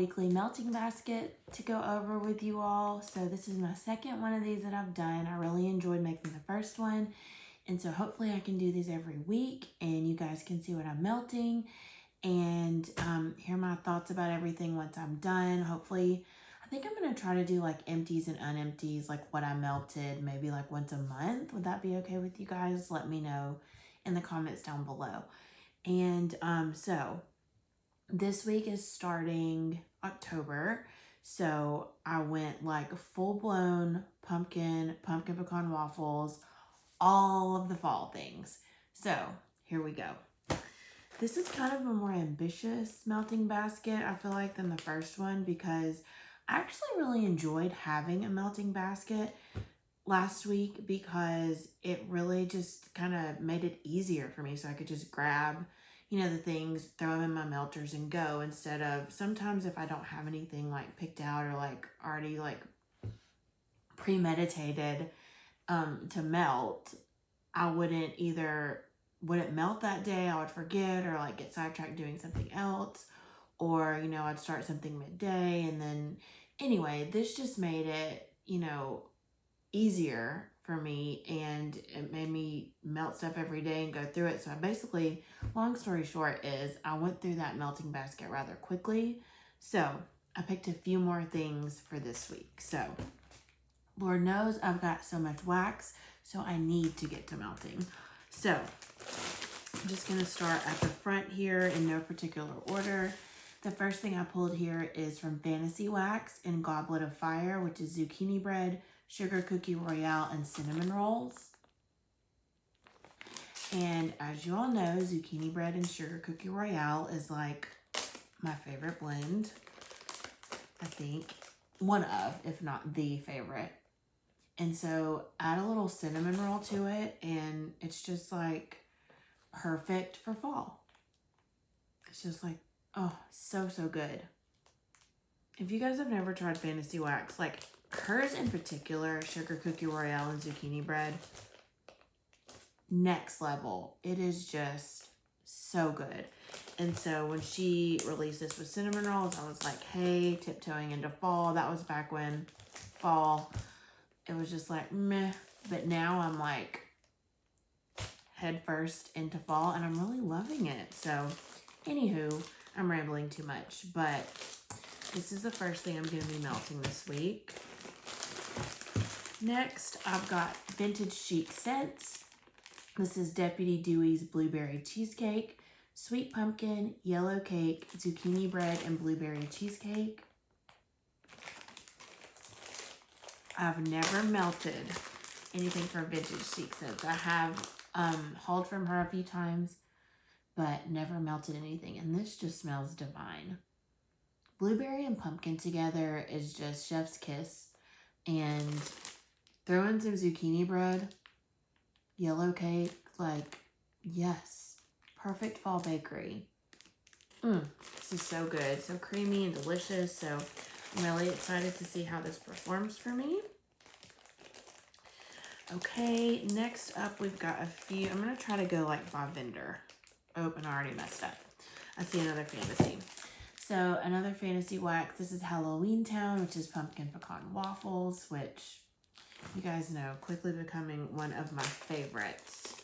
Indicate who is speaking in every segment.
Speaker 1: weekly melting basket to go over with you all. So this is my second one of these that I've done. I really enjoyed making the first one. And so hopefully I can do these every week and you guys can see what I'm melting and hear my thoughts about everything once I'm done. Hopefully, I think I'm going to try to do like empties and unempties, like what I melted, maybe like once a month. Would that be okay with you guys? Let me know in the comments down below. And so this week is starting October, so I went like full-blown pumpkin pecan waffles, all of the fall things. So here we go. This is kind of a more ambitious melting basket, I feel like, than the first one because I actually really enjoyed having a melting basket last week because it really just kind of made it easier for me, so I could just grab the things, throw them in my melters and go, instead of sometimes if I don't have anything like picked out or like already like premeditated to melt, I wouldn't melt that day. I would forget or like get sidetracked doing something else, or I'd start something midday, and then anyway, this just made it easier for me, and it made me melt stuff every day and go through it. So I basically, long story short, is I went through that melting basket rather quickly. So I picked a few more things for this week. So Lord knows I've got so much wax, so I need to get to melting. So I'm just going to start at the front here in no particular order. The first thing I pulled here is from Fantasy Wax in Goblet of Fire, which is zucchini bread, sugar cookie royale, and cinnamon rolls. And as you all know, zucchini bread and sugar cookie royale is like my favorite blend. I think one of, if not the favorite. And so add a little cinnamon roll to it, and it's just like perfect for fall. It's just like, oh, so good. If you guys have never tried Fantasy Wax, like hers in particular, sugar cookie royale and zucchini bread, next level. It is just so good. And so when she released this with cinnamon rolls, I was like, hey, tiptoeing into fall. That was back when fall, it was just like meh. But now I'm like head first into fall, and I'm really loving it. So anywho, I'm rambling too much, but this is the first thing I'm going to be melting this week. Next, I've got Vintage Chic Scents. This is Deputy Dewey's Blueberry Cheesecake, Sweet Pumpkin, Yellow Cake, Zucchini Bread, and Blueberry Cheesecake. I've never melted anything from Vintage Chic Scents. I have hauled from her a few times, but never melted anything. And this just smells divine. Blueberry and pumpkin together is just chef's kiss. And throw in some zucchini bread, yellow cake, like, yes. Perfect fall bakery. This is so good. So creamy and delicious. So I'm really excited to see how this performs for me. Okay, next up we've got a few. I'm going to try to go like by vendor. Oh, and I already messed up. I see another Fantasy. So another Fantasy Wax. This is Halloween Town, which is pumpkin pecan waffles, which you guys know, quickly becoming one of my favorites.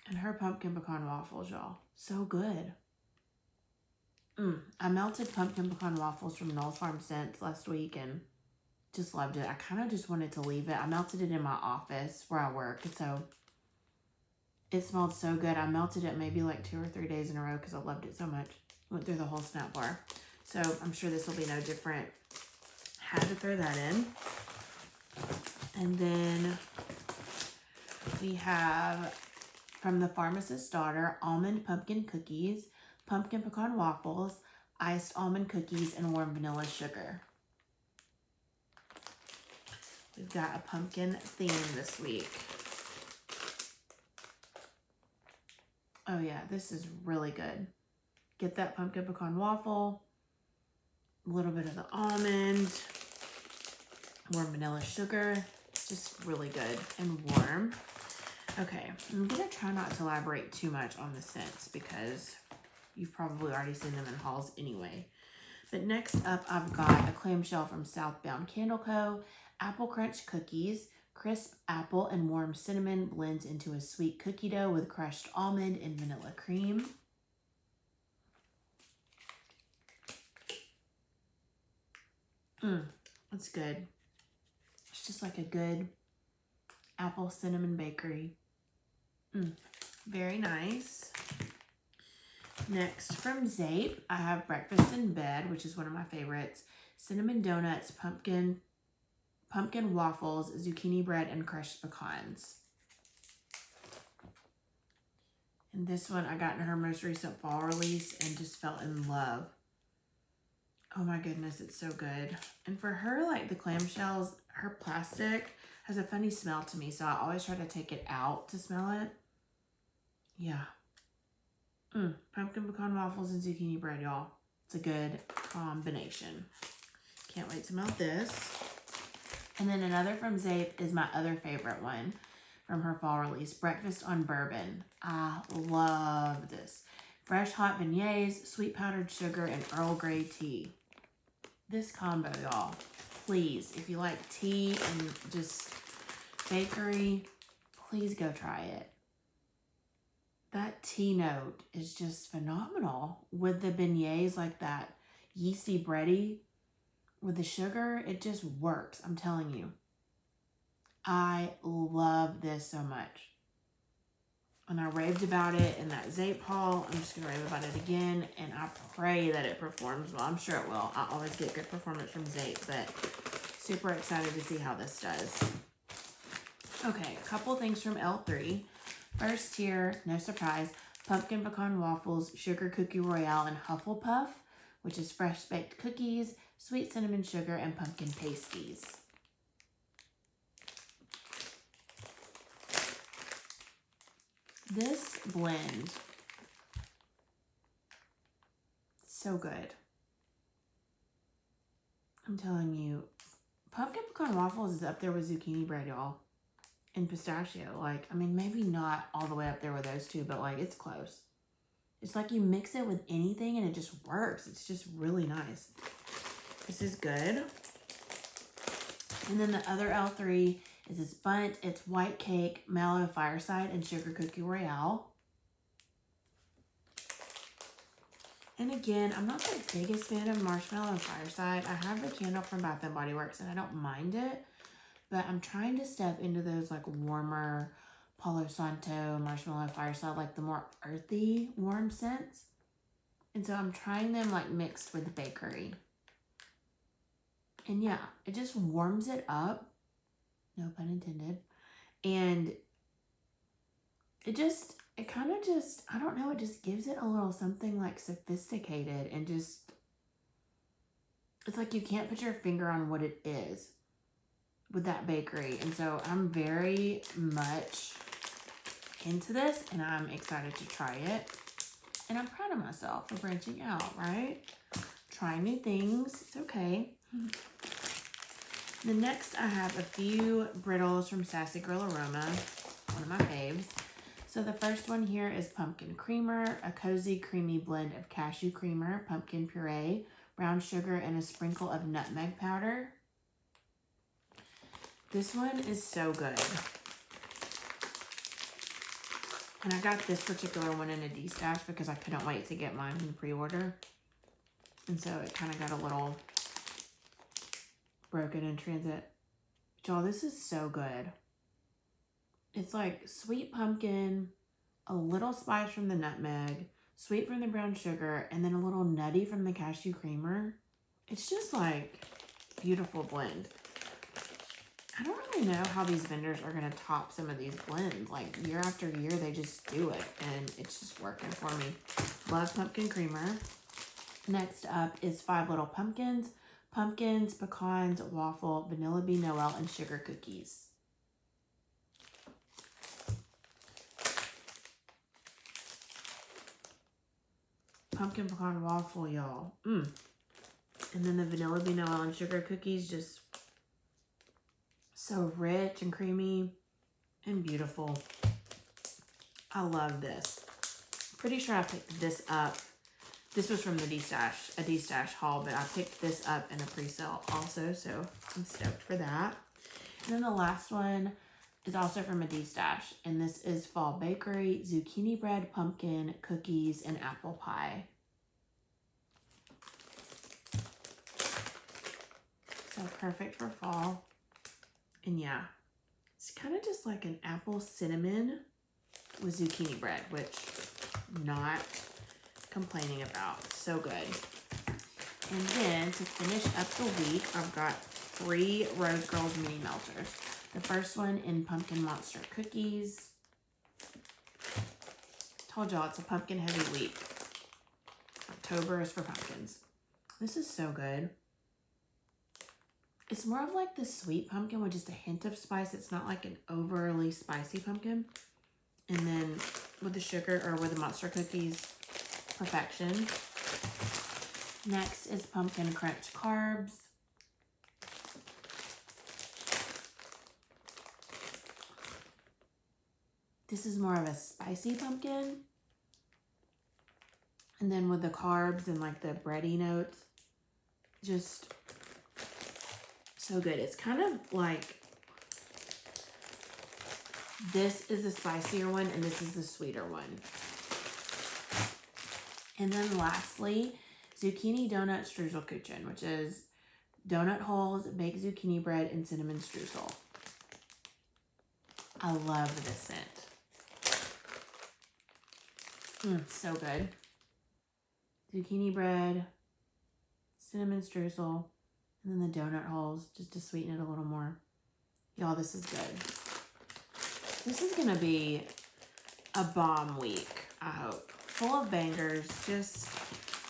Speaker 1: And her pumpkin pecan waffles, y'all, so good. I melted pumpkin pecan waffles from Knowles Farm Scents last week and just loved it. I kind of just wanted to leave it. I melted it in my office where I work, so it smelled so good. I melted it maybe like 2 or 3 days in a row because I loved it so much. Went through the whole snap bar. So I'm sure this will be no different. Had to throw that in. And then we have from the Pharmacist's Daughter, almond pumpkin cookies, pumpkin pecan waffles, iced almond cookies, and warm vanilla sugar. We've got a pumpkin theme this week. Oh yeah, this is really good. Get that pumpkin pecan waffle, a little bit of the almond, warm vanilla sugar. It's just really good and warm. Okay, I'm gonna try not to elaborate too much on the scents because you've probably already seen them in hauls anyway. But next up, I've got a clamshell from Southbound Candleco, apple crunch cookies. Crisp apple and warm cinnamon blends into a sweet cookie dough with crushed almond and vanilla cream. It's good. It's just like a good apple cinnamon bakery. Very nice. Next, from Zape, I have Breakfast in Bed, which is one of my favorites. Cinnamon donuts, pumpkin waffles, zucchini bread, and crushed pecans. And this one I got in her most recent fall release and just fell in love. Oh my goodness, it's so good. And for her, like the clamshells, her plastic has a funny smell to me, so I always try to take it out to smell it. Yeah. Pumpkin pecan waffles and zucchini bread, y'all. It's a good combination. Can't wait to melt this. And then another from Zape is my other favorite one from her fall release, Breakfast on Bourbon. I love this. Fresh hot beignets, sweet powdered sugar, and Earl Grey tea. This combo, y'all. Please, if you like tea and just bakery, please go try it. That tea note is just phenomenal. With the beignets, like that yeasty bready, with the sugar, it just works. I'm telling you. I love this so much. And I raved about it in that Zape haul. I'm just going to rave about it again. And I pray that it performs well. I'm sure it will. I always get good performance from Zape. But super excited to see how this does. Okay, a couple things from L3. First here, no surprise, pumpkin pecan waffles, sugar cookie royale, and Hufflepuff, which is fresh baked cookies, sweet cinnamon sugar, and pumpkin pasties. This blend, so good. I'm telling you, pumpkin pecan waffles is up there with zucchini bread, y'all. And pistachio. Like, I mean, maybe not all the way up there with those two, but like, it's close. It's like you mix it with anything and it just works. It's just really nice. This is good. And then the other L3 is this Bundt. It's white cake, Mallow, Fireside, and sugar cookie royale. And again, I'm not the biggest fan of marshmallow and Fireside. I have the candle from Bath & Body Works and I don't mind it. But I'm trying to step into those like warmer Palo Santo, marshmallow, Fireside, like the more earthy, warm scents. And so I'm trying them like mixed with the bakery. And yeah, it just warms it up. No pun intended. And it kind of just, I don't know, it just gives it a little something like sophisticated and just, it's like you can't put your finger on what it is with that bakery. And so I'm very much into this and I'm excited to try it. And I'm proud of myself for branching out, right? Trying new things. It's okay. The next I have a few brittles from Sassy Girl Aroma, one of my faves. So the first one here is pumpkin creamer, a cozy creamy blend of cashew creamer, pumpkin puree, brown sugar, and a sprinkle of nutmeg powder. This one is so good. And I got this particular one in a D-stash because I couldn't wait to get mine in pre-order. And so it kind of got a little broken in transit. Y'all, this is so good. It's like sweet pumpkin, a little spice from the nutmeg, sweet from the brown sugar, and then a little nutty from the cashew creamer. It's just like beautiful blend. I don't really know how these vendors are going to top some of these blends. Like year after year, they just do it and it's just working for me. Love pumpkin creamer. Next up is 5 Little Pumpkins. Pumpkins, pecans, waffle, vanilla bean Noel, and sugar cookies. Pumpkin pecan waffle, y'all. And then the vanilla bean Noel and sugar cookies, just so rich and creamy and beautiful. I love this. Pretty sure I picked this up This was from the a D-Stash haul, but I picked this up in a pre-sale also, so I'm stoked for that. And then the last one is also from a D-Stash, and this is Fall Bakery Zucchini Bread, Pumpkin, Cookies, and Apple Pie. So perfect for fall. And yeah, it's kind of just like an apple cinnamon with zucchini bread, which I'm not complaining about. So good. And then to finish up the week, I've got 3 Rose Girls mini melters. The first one in Pumpkin Monster Cookies. Told y'all it's a pumpkin heavy week. October is for pumpkins. This is so good. It's more of like the sweet pumpkin with just a hint of spice. It's not like an overly spicy pumpkin. And then with the sugar or with the monster cookies, perfection. Next is Pumpkin Crunch Carbs. This is more of a spicy pumpkin. And then with the carbs and like the bready notes, just so good. It's kind of like, this is the spicier one and this is the sweeter one. And then lastly, Zucchini Donut Streuselkuchen, which is donut holes, baked zucchini bread, and cinnamon streusel. I love this scent. So good. Zucchini bread, cinnamon streusel, and then the donut holes just to sweeten it a little more. Y'all, this is good. This is gonna be a bomb week, I hope. Full of bangers. Just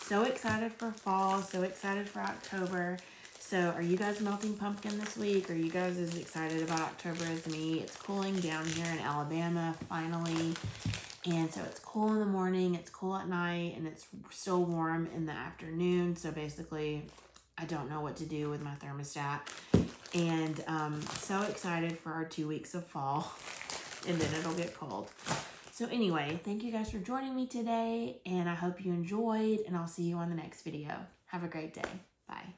Speaker 1: so excited for fall, so excited for October. So are you guys melting pumpkin this week? Are you guys as excited about October as me? It's cooling down here in Alabama, finally. And so it's cool in the morning, it's cool at night, and it's still warm in the afternoon. So basically, I don't know what to do with my thermostat. And so excited for our 2 weeks of fall. And then it'll get cold. So anyway, thank you guys for joining me today. And I hope you enjoyed. And I'll see you on the next video. Have a great day. Bye.